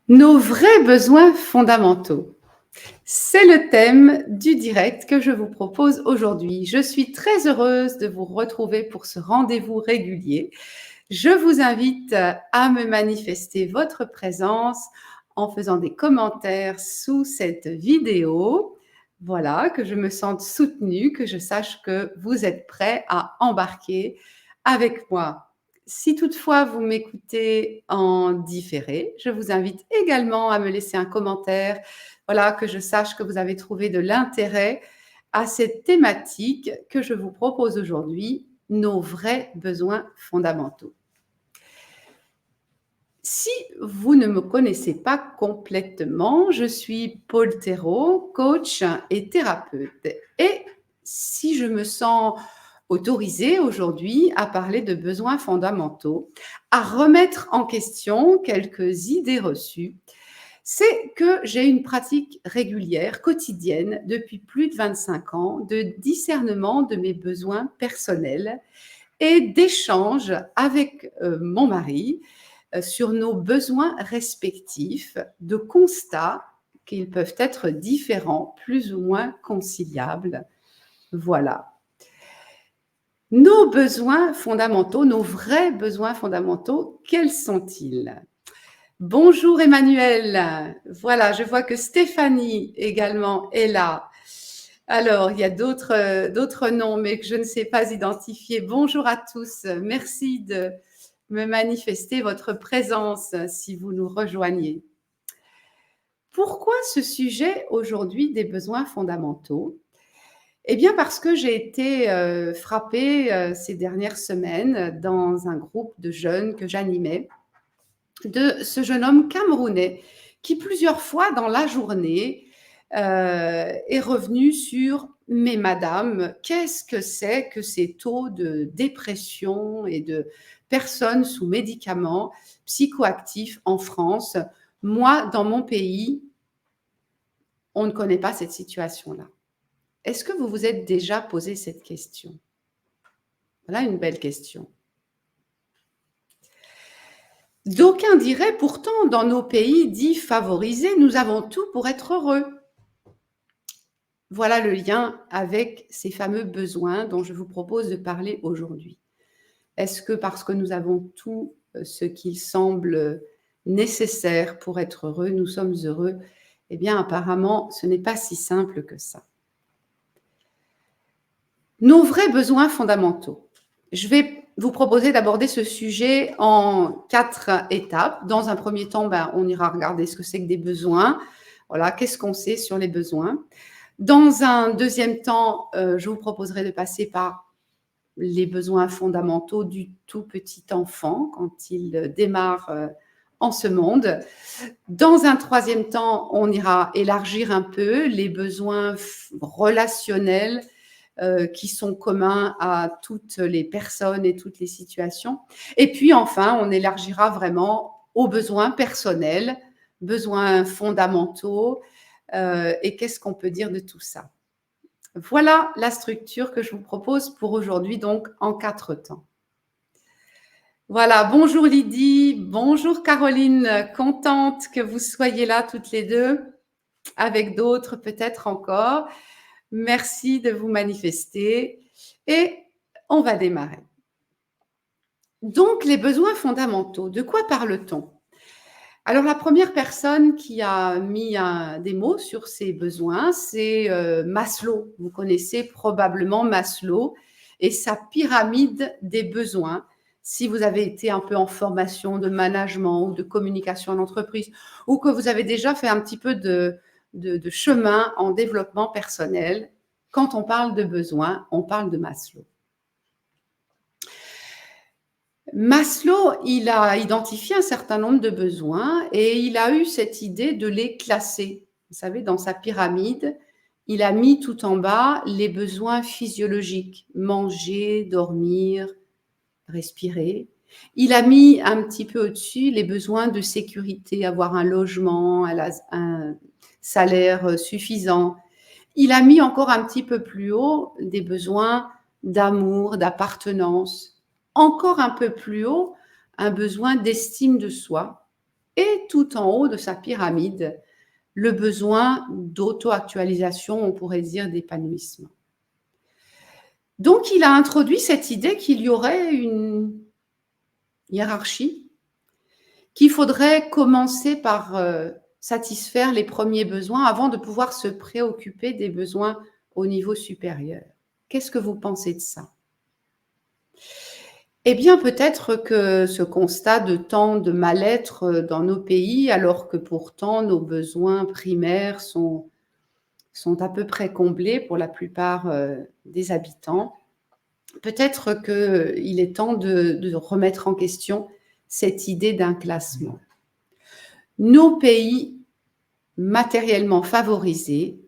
Nos vrais besoins fondamentaux. C'est le thème du direct que je vous propose aujourd'hui. Je suis très heureuse de vous retrouver pour ce rendez-vous régulier. Je vous invite à me manifester votre présence en faisant des commentaires sous cette vidéo. Voilà, que je me sente soutenue, que je sache que vous êtes prêts à embarquer avec moi. Si toutefois vous m'écoutez en différé, je vous invite également à me laisser un commentaire, voilà, que je sache que vous avez trouvé de l'intérêt à cette thématique que je vous propose aujourd'hui, nos vrais besoins fondamentaux. Si vous ne me connaissez pas complètement, je suis Paul Thérault, coach et thérapeute. Et si je me sens autorisée aujourd'hui à parler de besoins fondamentaux, à remettre en question quelques idées reçues, c'est que j'ai une pratique régulière, quotidienne, depuis plus de 25 ans, de discernement de mes besoins personnels et d'échange avec mon mari sur nos besoins respectifs, de constats qu'ils peuvent être différents, plus ou moins conciliables. Voilà. Nos besoins fondamentaux, nos vrais besoins fondamentaux, quels sont-ils? Bonjour Emmanuel. Voilà, je vois que Stéphanie également est là. Alors, il y a d'autres noms, mais que je ne sais pas identifier. Bonjour à tous. Merci de me manifester votre présence si vous nous rejoignez. Pourquoi ce sujet aujourd'hui des besoins fondamentaux? Eh bien, parce que j'ai été frappée ces dernières semaines dans un groupe de jeunes que j'animais, de ce jeune homme camerounais qui plusieurs fois dans la journée est revenu sur mais madame, qu'est-ce que c'est que ces taux de dépression et de personnes sous médicaments psychoactifs en France? Moi, dans mon pays, on ne connaît pas cette situation-là. Est-ce que vous vous êtes déjà posé cette question? Voilà une belle question. D'aucuns diraient pourtant, dans nos pays dits favorisés, nous avons tout pour être heureux. Voilà le lien avec ces fameux besoins dont je vous propose de parler aujourd'hui. Est-ce que parce que nous avons tout ce qu'il semble nécessaire pour être heureux, nous sommes heureux? Eh bien, apparemment, ce n'est pas si simple que ça. Nos vrais besoins fondamentaux. Je vais vous proposer d'aborder ce sujet en 4 étapes. Dans un premier temps, on ira regarder ce que c'est que des besoins. Voilà, qu'est-ce qu'on sait sur les besoins. Dans un deuxième temps, je vous proposerai de passer par les besoins fondamentaux du tout petit enfant quand il démarre en ce monde. Dans un troisième temps, on ira élargir un peu les besoins relationnels qui sont communs à toutes les personnes et toutes les situations. Et puis enfin, on élargira vraiment aux besoins personnels, besoins fondamentaux, et qu'est-ce qu'on peut dire de tout ça? Voilà la structure que je vous propose pour aujourd'hui, donc en 4 temps. Voilà, bonjour Lydie, bonjour Caroline, contente que vous soyez là toutes les deux, avec d'autres peut-être encore. Merci de vous manifester et on va démarrer. Donc, les besoins fondamentaux, de quoi parle-t-on? Alors, la première personne qui a mis des mots sur ces besoins, c'est Maslow. Vous connaissez probablement Maslow et sa pyramide des besoins. Si vous avez été un peu en formation de management ou de communication en entreprise ou que vous avez déjà fait un petit peu de chemin en développement personnel, quand on parle de besoins, on parle de Maslow. Maslow, il a identifié un certain nombre de besoins et il a eu cette idée de les classer. Vous savez, dans sa pyramide, il a mis tout en bas les besoins physiologiques, manger, dormir, respirer. Il a mis un petit peu au-dessus les besoins de sécurité, avoir un logement, un salaire suffisant. Il a mis encore un petit peu plus haut des besoins d'amour, d'appartenance. Encore un peu plus haut, un besoin d'estime de soi. Et et tout en haut de sa pyramide, le besoin d'auto-actualisation, on pourrait dire d'épanouissement. Donc, il a introduit cette idée qu'il y aurait une hiérarchie, qu'il faudrait commencer par satisfaire les premiers besoins avant de pouvoir se préoccuper des besoins au niveau supérieur. Qu'est-ce que vous pensez de ça? Eh bien, peut-être que ce constat de tant de mal-être dans nos pays, alors que pourtant nos besoins primaires sont à peu près comblés pour la plupart des habitants, peut-être qu'il est temps de remettre en question cette idée d'un classement. Nos pays matériellement favorisés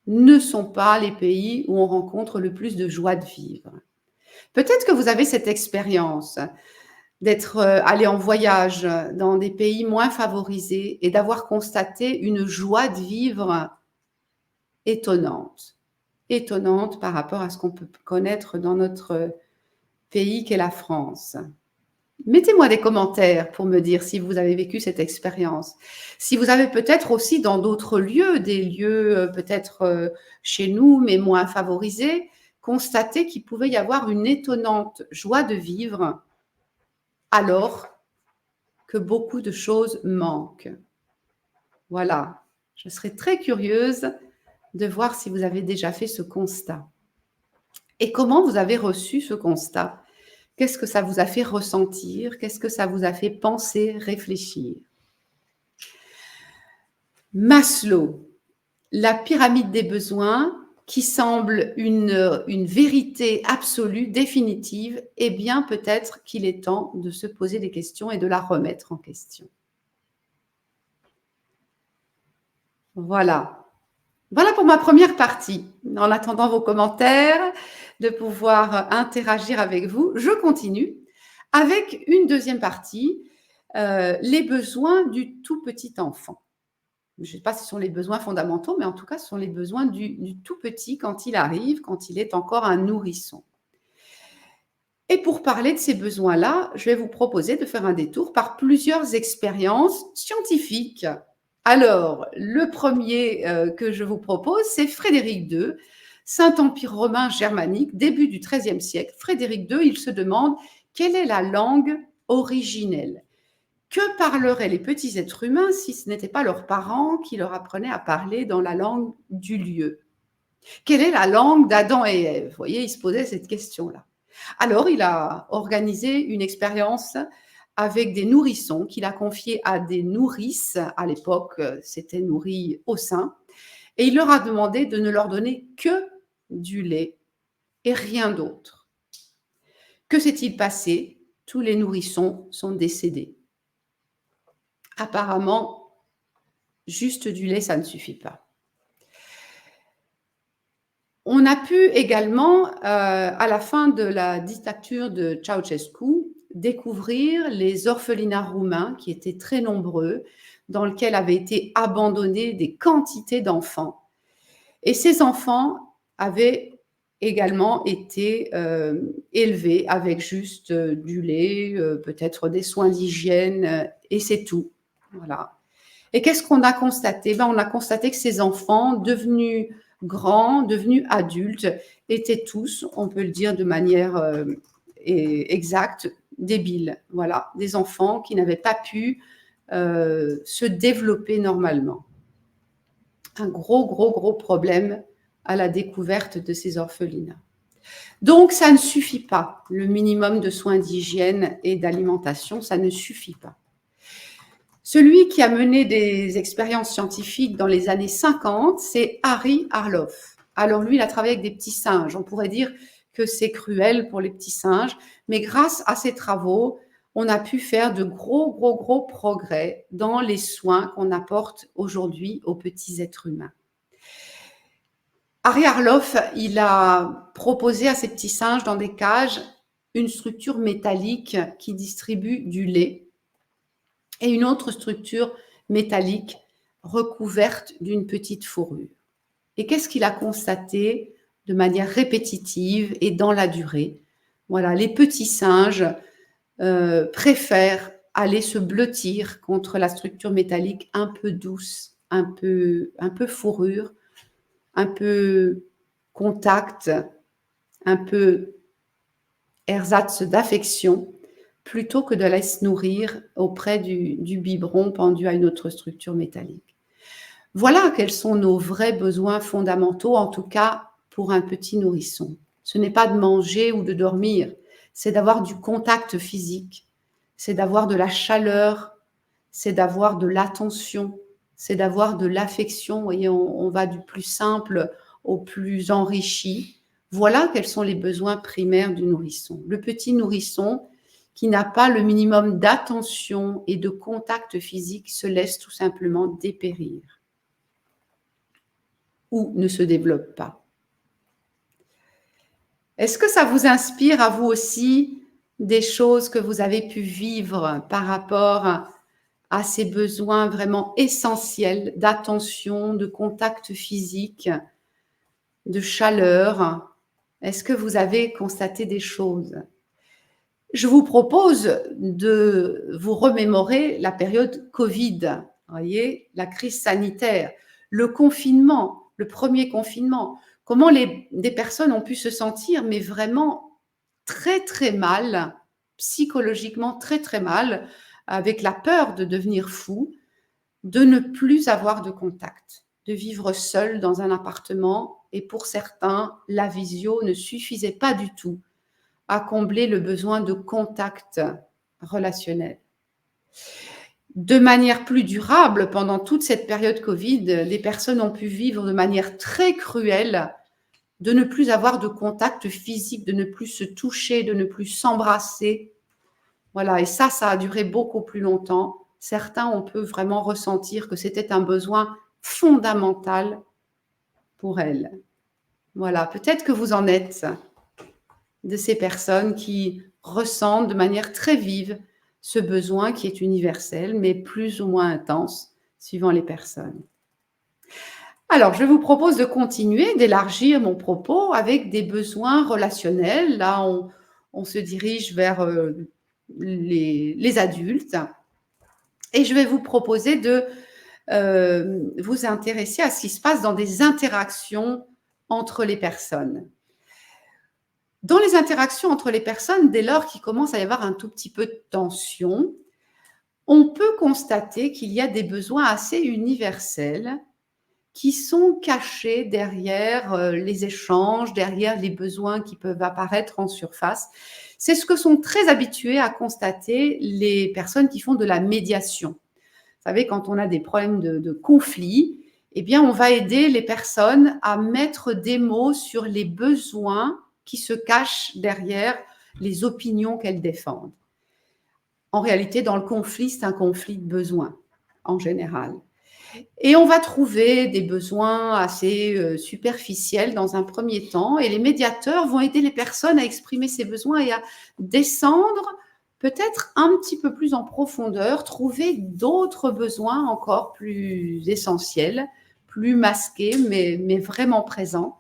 ne sont pas les pays où on rencontre le plus de joie de vivre. Peut-être que vous avez cette expérience d'être allé en voyage dans des pays moins favorisés et d'avoir constaté une joie de vivre étonnante par rapport à ce qu'on peut connaître dans notre pays qu'est la France. Mettez-moi des commentaires pour me dire si vous avez vécu cette expérience. Si vous avez peut-être aussi dans d'autres lieux, des lieux peut-être chez nous, mais moins favorisés, constaté qu'il pouvait y avoir une étonnante joie de vivre alors que beaucoup de choses manquent. Voilà, je serais très curieuse de voir si vous avez déjà fait ce constat. Et comment vous avez reçu ce constat? Qu'est-ce que ça vous a fait ressentir? Qu'est-ce que ça vous a fait penser, réfléchir? Maslow, la pyramide des besoins, qui semble une vérité absolue, définitive, eh bien peut-être qu'il est temps de se poser des questions et de la remettre en question. Voilà. Voilà pour ma première partie. En attendant vos commentaires, de pouvoir interagir avec vous, je continue avec une deuxième partie, les besoins du tout petit enfant. Je ne sais pas si ce sont les besoins fondamentaux, mais en tout cas, ce sont les besoins du tout petit quand il arrive, quand il est encore un nourrisson. Et pour parler de ces besoins-là, je vais vous proposer de faire un détour par plusieurs expériences scientifiques. Alors, le premier que je vous propose, c'est Frédéric II, Saint-Empire romain germanique, début du XIIIe siècle. Frédéric II, il se demande quelle est la langue originelle. Que parleraient les petits êtres humains si ce n'était pas leurs parents qui leur apprenaient à parler dans la langue du lieu? Quelle est la langue d'Adam et Ève? Vous voyez, il se posait cette question-là. Alors, il a organisé une expérience avec des nourrissons qu'il a confiés à des nourrices. À l'époque, c'était nourri au sein. Et il leur a demandé de ne leur donner que du lait et rien d'autre. Que s'est-il passé? Tous les nourrissons sont décédés. Apparemment, juste du lait, ça ne suffit pas. On a pu également, à la fin de la dictature de Ceausescu, découvrir les orphelinats roumains qui étaient très nombreux, dans lesquels avaient été abandonnés des quantités d'enfants. Et ces enfants avaient également été élevés avec juste du lait, peut-être des soins d'hygiène, et c'est tout. Voilà. Et qu'est-ce qu'on a constaté? On a constaté que ces enfants, devenus grands, devenus adultes, étaient tous, on peut le dire de manière exacte, débiles. Voilà, des enfants qui n'avaient pas pu se développer normalement. Un gros problème à la découverte de ces orphelinats. Donc, ça ne suffit pas. Le minimum de soins d'hygiène et d'alimentation, ça ne suffit pas. Celui qui a mené des expériences scientifiques dans les années 50, c'est Harry Harloff. Alors lui, il a travaillé avec des petits singes. On pourrait dire que c'est cruel pour les petits singes, mais grâce à ses travaux, on a pu faire de gros progrès dans les soins qu'on apporte aujourd'hui aux petits êtres humains. Harry Harloff, il a proposé à ces petits singes dans des cages une structure métallique qui distribue du lait et une autre structure métallique recouverte d'une petite fourrure. Et qu'est-ce qu'il a constaté de manière répétitive et dans la durée? Voilà, les petits singes préfèrent aller se blottir contre la structure métallique un peu douce, un peu fourrure, un peu contact, un peu ersatz d'affection, plutôt que de la se nourrir auprès du biberon pendu à une autre structure métallique. Voilà quels sont nos vrais besoins fondamentaux, en tout cas pour un petit nourrisson. Ce n'est pas de manger ou de dormir, c'est d'avoir du contact physique, c'est d'avoir de la chaleur, c'est d'avoir de l'attention, c'est d'avoir de l'affection. Vous voyez, on va du plus simple au plus enrichi. Voilà quels sont les besoins primaires du nourrisson. Le petit nourrisson qui n'a pas le minimum d'attention et de contact physique se laisse tout simplement dépérir ou ne se développe pas. Est-ce que ça vous inspire à vous aussi des choses que vous avez pu vivre par rapport à ces besoins vraiment essentiels d'attention, de contact physique, de chaleur? Est-ce que vous avez constaté des choses? Je vous propose de vous remémorer la période Covid, voyez, la crise sanitaire, le confinement, le premier confinement. Comment des personnes ont pu se sentir, mais vraiment très, très mal, psychologiquement très, très mal, avec la peur de devenir fou, de ne plus avoir de contact, de vivre seul dans un appartement. Et pour certains, la visio ne suffisait pas du tout à combler le besoin de contact relationnel. De manière plus durable, pendant toute cette période Covid, les personnes ont pu vivre de manière très cruelle de ne plus avoir de contact physique, de ne plus se toucher, de ne plus s'embrasser. Voilà, et ça a duré beaucoup plus longtemps. Certains, on peut vraiment ressentir que c'était un besoin fondamental pour elles. Voilà, peut-être que vous en êtes de ces personnes qui ressentent de manière très vive ce besoin qui est universel, mais plus ou moins intense, suivant les personnes. Alors, je vous propose de continuer, d'élargir mon propos avec des besoins relationnels. Là, on se dirige vers les adultes. Et je vais vous proposer de vous intéresser à ce qui se passe dans des interactions entre les personnes. Dans les interactions entre les personnes, dès lors qu'il commence à y avoir un tout petit peu de tension, on peut constater qu'il y a des besoins assez universels qui sont cachés derrière les échanges, derrière les besoins qui peuvent apparaître en surface. C'est ce que sont très habitués à constater les personnes qui font de la médiation. Vous savez, quand on a des problèmes de conflit, eh bien, on va aider les personnes à mettre des mots sur les besoins qui se cachent derrière les opinions qu'elles défendent. En réalité, dans le conflit, c'est un conflit de besoins, en général. Et on va trouver des besoins assez superficiels dans un premier temps, et les médiateurs vont aider les personnes à exprimer ces besoins et à descendre peut-être un petit peu plus en profondeur, trouver d'autres besoins encore plus essentiels, plus masqués, mais vraiment présents,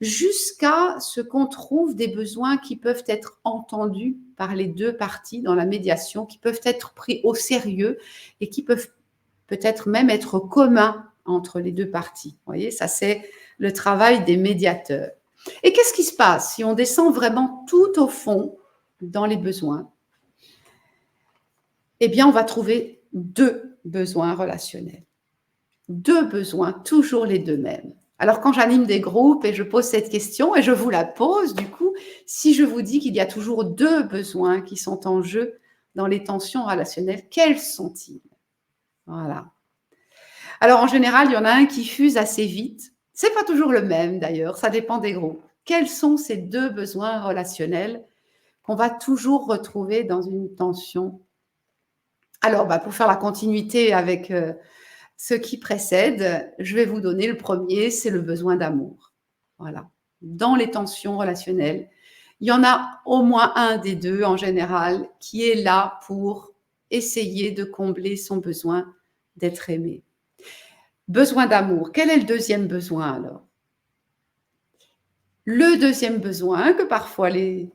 jusqu'à ce qu'on trouve des besoins qui peuvent être entendus par les deux parties dans la médiation, qui peuvent être pris au sérieux et qui peuvent peut-être même être communs entre les deux parties. Vous voyez, ça c'est le travail des médiateurs. Et qu'est-ce qui se passe si on descend vraiment tout au fond dans les besoins? Eh bien, on va trouver deux besoins relationnels. Deux besoins, toujours les deux mêmes. Alors, quand j'anime des groupes et je pose cette question, et je vous la pose, du coup, si je vous dis qu'il y a toujours deux besoins qui sont en jeu dans les tensions relationnelles, quels sont-ils? Voilà. Alors, en général, il y en a un qui fuse assez vite. C'est pas toujours le même, d'ailleurs, ça dépend des groupes. Quels sont ces deux besoins relationnels qu'on va toujours retrouver dans une tension? Alors, pour faire la continuité avec ce qui précède, je vais vous donner le premier, c'est le besoin d'amour. Voilà. Dans les tensions relationnelles, il y en a au moins un des deux, en général, qui est là pour essayer de combler son besoin d'être aimé. Besoin d'amour. Quel est le deuxième besoin, alors? Le deuxième besoin que parfois les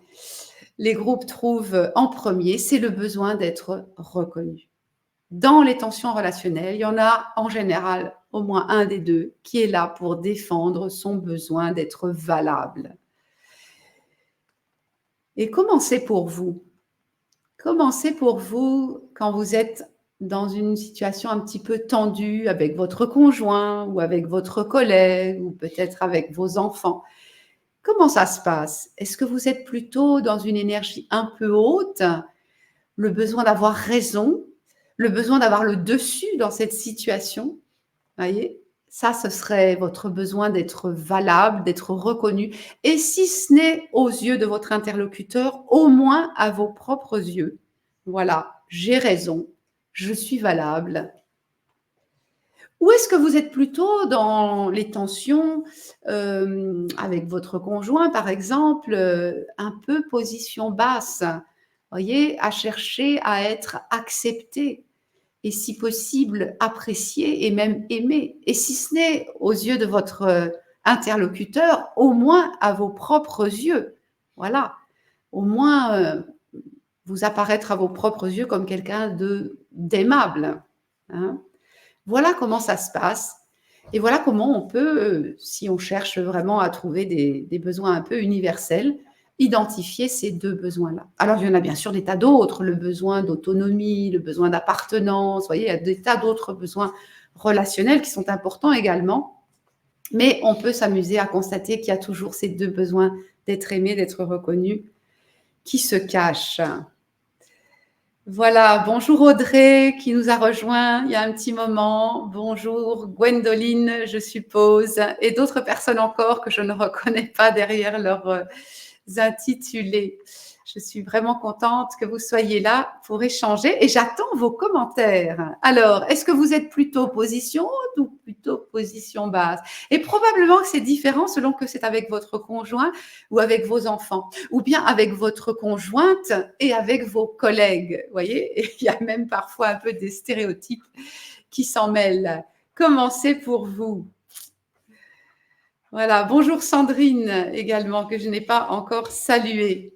les groupes trouvent en premier, c'est le besoin d'être reconnu. Dans les tensions relationnelles, il y en a en général au moins un des deux qui est là pour défendre son besoin d'être valable. Et comment c'est pour vous? Comment c'est pour vous quand vous êtes dans une situation un petit peu tendue avec votre conjoint ou avec votre collègue ou peut-être avec vos enfants? Comment ça se passe? Est-ce que vous êtes plutôt dans une énergie un peu haute, le besoin d'avoir raison, le besoin d'avoir le dessus dans cette situation? Voyez? Ça, ce serait votre besoin d'être valable, d'être reconnu et si ce n'est aux yeux de votre interlocuteur, au moins à vos propres yeux. Voilà, j'ai raison, je suis valable. Ou est-ce que vous êtes plutôt dans les tensions, avec votre conjoint, par exemple, un peu position basse? Voyez? À chercher à être accepté et si possible apprécié et même aimé. Et si ce n'est aux yeux de votre, interlocuteur, au moins à vos propres yeux. Voilà. Au moins, vous apparaître à vos propres yeux comme quelqu'un d'aimable, hein. Voilà comment ça se passe et voilà comment on peut, si on cherche vraiment à trouver des besoins un peu universels, identifier ces 2 besoins-là. Alors il y en a bien sûr des tas d'autres, le besoin d'autonomie, le besoin d'appartenance, vous voyez? Il y a des tas d'autres besoins relationnels qui sont importants également, mais on peut s'amuser à constater qu'il y a toujours ces 2 besoins d'être aimé, d'être reconnu qui se cachent. Voilà, bonjour Audrey qui nous a rejoint il y a un petit moment. Bonjour Gwendoline, je suppose, et d'autres personnes encore que je ne reconnais pas derrière leurs intitulés. Je suis vraiment contente que vous soyez là pour échanger et j'attends vos commentaires. Alors, est-ce que vous êtes plutôt position haute ou plutôt position basse? Et probablement que c'est différent selon que c'est avec votre conjoint ou avec vos enfants, ou bien avec votre conjointe et avec vos collègues. Vous voyez, et il y a même parfois un peu des stéréotypes qui s'en mêlent. Comment c'est pour vous? Voilà, bonjour Sandrine également, que je n'ai pas encore saluée.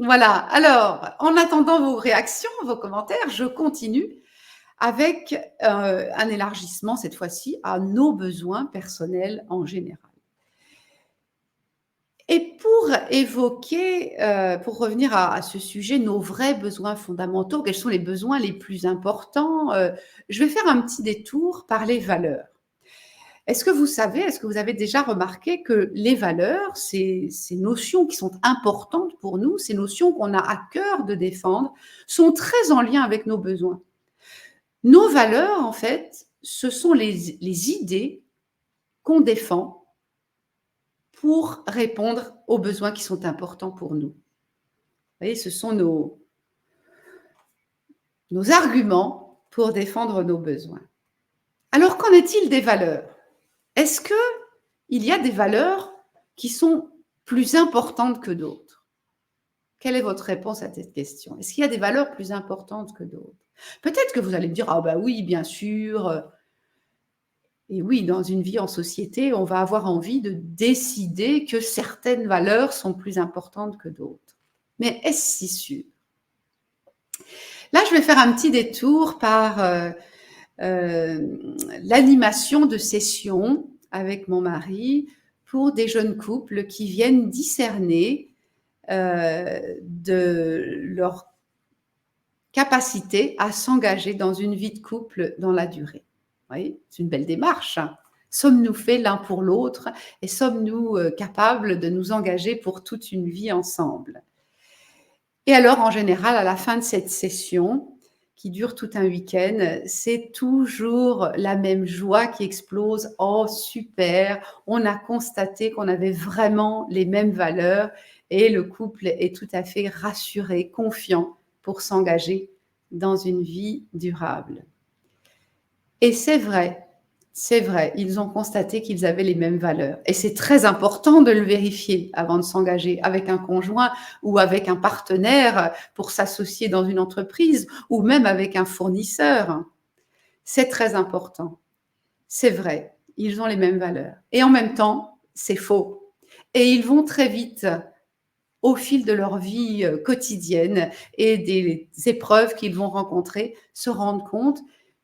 Voilà, alors, en attendant vos réactions, vos commentaires, je continue avec un élargissement cette fois-ci à nos besoins personnels en général. Et pour évoquer, pour revenir à ce sujet, nos vrais besoins fondamentaux, quels sont les besoins les plus importants, je vais faire un petit détour par les valeurs. Est-ce que vous savez, est-ce que vous avez déjà remarqué que les valeurs, ces notions qui sont importantes pour nous, ces notions qu'on a à cœur de défendre, sont très en lien avec nos besoins? Nos valeurs, en fait, ce sont les idées qu'on défend pour répondre aux besoins qui sont importants pour nous. Vous voyez, ce sont nos arguments pour défendre nos besoins. Alors, qu'en est-il des valeurs? Est-ce qu'il y a des valeurs qui sont plus importantes que d'autres? Quelle est votre réponse à cette question? Est-ce qu'il y a des valeurs plus importantes que d'autres? Peut-être que vous allez me dire: «Ah bah oui, bien sûr, et oui, dans une vie en société, on va avoir envie de décider que certaines valeurs sont plus importantes que d'autres». Mais est-ce si sûr? Là, je vais faire un petit détour par, l'animation de sessions avec mon mari pour des jeunes couples qui viennent discerner, de leur capacité à s'engager dans une vie de couple dans la durée. Vous voyez? C'est une belle démarche, hein. Sommes-nous faits l'un pour l'autre et sommes-nous, capables de nous engager pour toute une vie ensemble? Et alors, en général, à la fin de cette session, qui dure tout un week-end, c'est toujours la même joie qui explose. «Oh super, on a constaté qu'on avait vraiment les mêmes valeurs» et le couple est tout à fait rassuré, confiant pour s'engager dans une vie durable. Et c'est vrai, ils ont constaté qu'ils avaient les mêmes valeurs et c'est très important de le vérifier avant de s'engager avec un conjoint ou avec un partenaire pour s'associer dans une entreprise ou même avec un fournisseur. C'est très important. C'est vrai, ils ont les mêmes valeurs et en même temps, c'est faux et ils vont très vite au fil de leur vie quotidienne et des épreuves qu'ils vont rencontrer, se rendre compte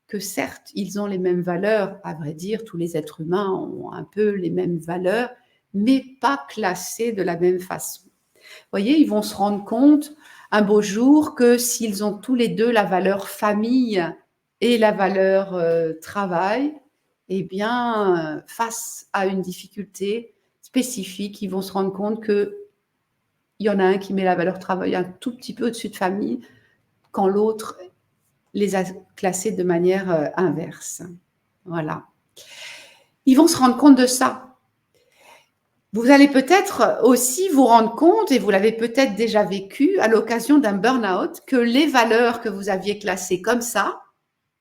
que certes, ils ont les mêmes valeurs. À vrai dire, tous les êtres humains ont un peu les mêmes valeurs, mais pas classées de la même façon. Vous voyez, ils vont se rendre compte un beau jour que s'ils ont tous les deux la valeur famille et la valeur travail, eh bien, face à une difficulté spécifique, ils vont se rendre compte qu'il y en a un qui met la valeur travail un tout petit peu au-dessus de famille, quand l'autre les a classés de manière inverse. Voilà. Ils vont se rendre compte de ça. Vous allez peut-être aussi vous rendre compte, et vous l'avez peut-être déjà vécu à l'occasion d'un burn-out, que les valeurs que vous aviez classées comme ça,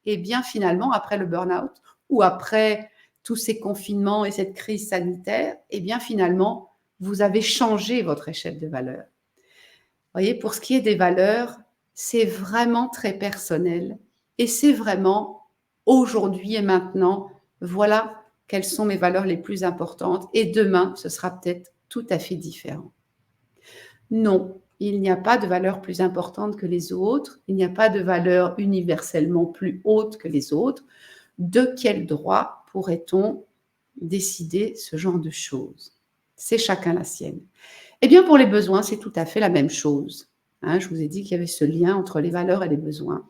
eh bien finalement, après le burn-out ou après tous ces confinements et cette crise sanitaire, eh bien finalement, vous avez changé votre échelle de valeurs. Vous voyez, pour ce qui est des valeurs, c'est vraiment très personnel et c'est vraiment aujourd'hui et maintenant, voilà quelles sont mes valeurs les plus importantes et demain, ce sera peut-être tout à fait différent. Non, il n'y a pas de valeur plus importante que les autres, il n'y a pas de valeur universellement plus haute que les autres. De quel droit pourrait-on décider ce genre de choses? C'est chacun la sienne. Eh bien, pour les besoins, c'est tout à fait la même chose. Hein, je vous ai dit qu'il y avait ce lien entre les valeurs et les besoins.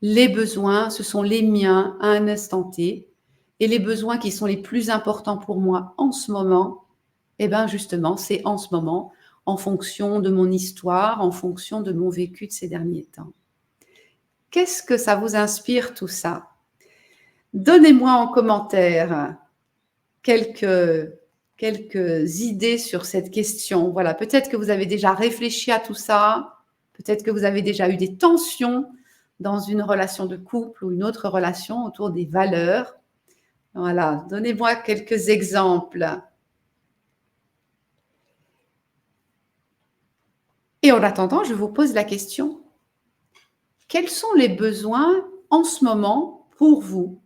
Les besoins, ce sont les miens à un instant T. Et les besoins qui sont les plus importants pour moi en ce moment, eh bien, justement, c'est en ce moment, en fonction de mon histoire, en fonction de mon vécu de ces derniers temps. Qu'est-ce que ça vous inspire tout ça? Donnez-moi en commentaire quelques idées sur cette question. Voilà, peut-être que vous avez déjà réfléchi à tout ça, peut-être que vous avez déjà eu des tensions dans une relation de couple ou une autre relation autour des valeurs. Voilà, donnez-moi quelques exemples. Et en attendant, je vous pose la question, quels sont les besoins en ce moment pour vous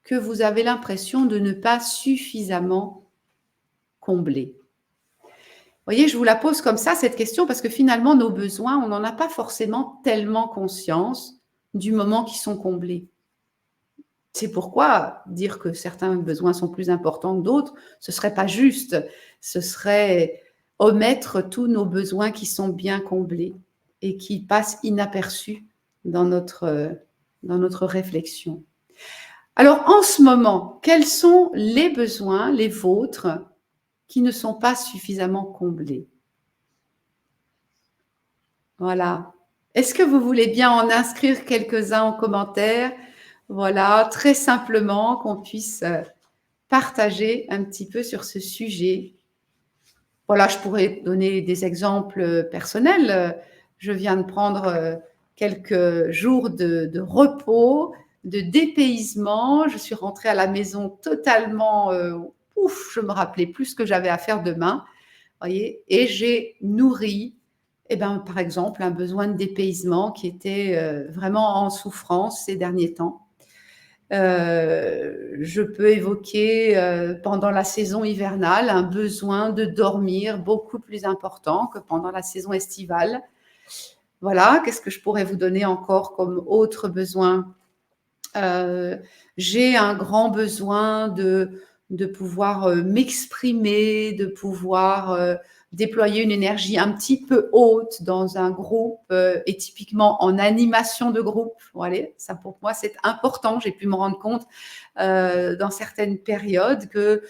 que vous avez l'impression de ne pas suffisamment combler? Vous voyez, je vous la pose comme ça, cette question, parce que finalement, nos besoins, on n'en a pas forcément tellement conscience du moment qu'ils sont comblés. C'est pourquoi dire que certains besoins sont plus importants que d'autres, ce ne serait pas juste. Ce serait omettre tous nos besoins qui sont bien comblés et qui passent inaperçus dans notre réflexion. Alors, en ce moment, quels sont les besoins, les vôtres, qui ne sont pas suffisamment comblés? Voilà. Est-ce que vous voulez bien en inscrire quelques-uns en commentaire? Voilà, très simplement, qu'on puisse partager un petit peu sur ce sujet. Voilà, je pourrais donner des exemples personnels. Je viens de prendre quelques jours de repos, de dépaysement. Je suis rentrée à la maison totalement, je me rappelais plus ce que j'avais à faire demain, voyez, et j'ai nourri, eh ben, par exemple, un besoin de dépaysement qui était vraiment en souffrance ces derniers temps. Je peux évoquer pendant la saison hivernale un besoin de dormir beaucoup plus important que pendant la saison estivale. Voilà, qu'est-ce que je pourrais vous donner encore comme autre besoin? J'ai un grand besoin de pouvoir m'exprimer, de pouvoir déployer une énergie un petit peu haute dans un groupe et typiquement en animation de groupe. Voilà, ça pour moi c'est important. J'ai pu me rendre compte dans certaines périodes que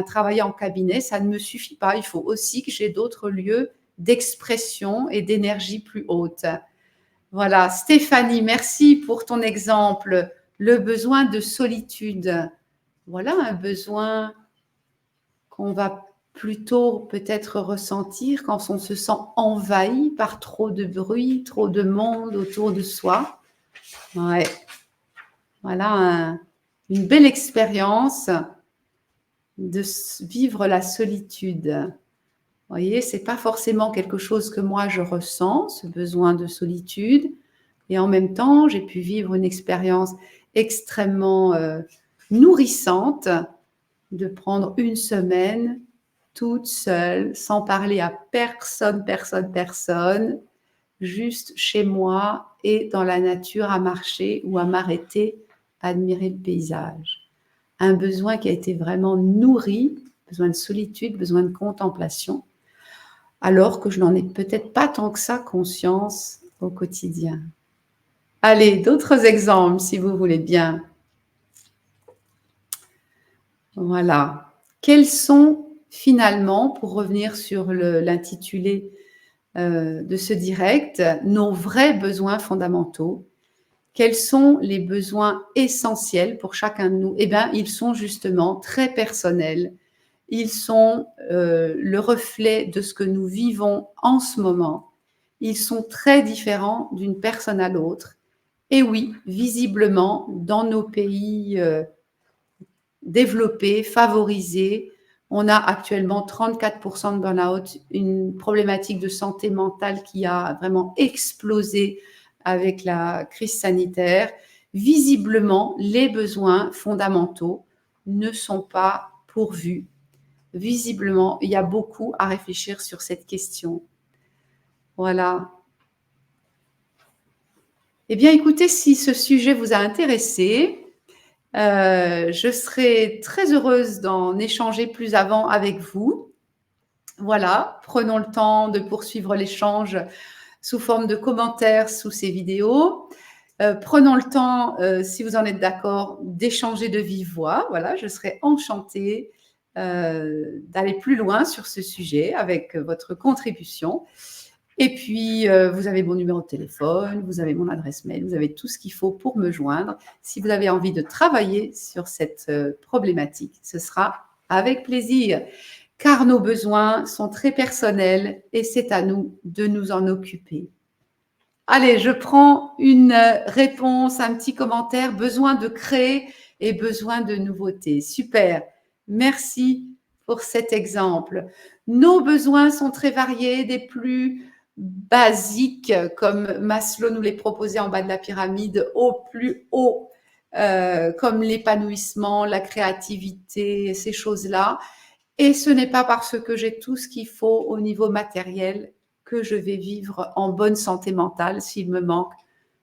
travailler en cabinet, ça ne me suffit pas. Il faut aussi que j'ai d'autres lieux d'expression et d'énergie plus haute. Voilà, Stéphanie, merci pour ton exemple. Le besoin de solitude. Voilà un besoin qu'on va plutôt peut-être ressentir quand on se sent envahi par trop de bruit, trop de monde autour de soi. Ouais. Voilà une belle expérience de vivre la solitude. Vous voyez, c'est pas forcément quelque chose que moi je ressens, ce besoin de solitude. Et en même temps, j'ai pu vivre une expérience extrêmement nourrissante de prendre une semaine toute seule, sans parler à personne, juste chez moi et dans la nature à marcher ou à m'arrêter, à admirer le paysage. Un besoin qui a été vraiment nourri, besoin de solitude, besoin de contemplation, alors que je n'en ai peut-être pas tant que ça conscience au quotidien. Allez, d'autres exemples si vous voulez bien. Voilà. Quels sont finalement, pour revenir sur l'intitulé de ce direct, nos vrais besoins fondamentaux? Quels sont les besoins essentiels pour chacun de nous? Eh bien, ils sont justement très personnels. Ils sont le reflet de ce que nous vivons en ce moment. Ils sont très différents d'une personne à l'autre. Et oui, visiblement, dans nos pays développés, favorisés, on a actuellement 34% de burn-out, une problématique de santé mentale qui a vraiment explosé avec la crise sanitaire. Visiblement, les besoins fondamentaux ne sont pas pourvus. Visiblement, il y a beaucoup à réfléchir sur cette question. Voilà. Eh bien, écoutez, si ce sujet vous a intéressé, je serai très heureuse d'en échanger plus avant avec vous. Voilà, prenons le temps de poursuivre l'échange sous forme de commentaires sous ces vidéos. Prenons le temps, si vous en êtes d'accord, d'échanger de vive voix. Voilà, je serai enchantée d'aller plus loin sur ce sujet avec votre contribution. Et puis, vous avez mon numéro de téléphone, vous avez mon adresse mail, vous avez tout ce qu'il faut pour me joindre. Si vous avez envie de travailler sur cette problématique, ce sera avec plaisir, car nos besoins sont très personnels et c'est à nous de nous en occuper. Allez, je prends une réponse, un petit commentaire. Besoin de créer et besoin de nouveautés. Super. Merci pour cet exemple. Nos besoins sont très variés, des plus basiques, comme Maslow nous les proposait en bas de la pyramide, au plus haut, comme l'épanouissement, la créativité, ces choses-là. Et ce n'est pas parce que j'ai tout ce qu'il faut au niveau matériel que je vais vivre en bonne santé mentale s'il me manque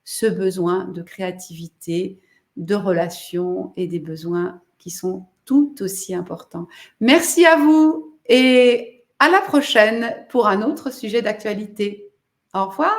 ce besoin de créativité, de relation et des besoins qui sont tout aussi importants. Merci à vous et à la prochaine pour un autre sujet d'actualité. Au revoir.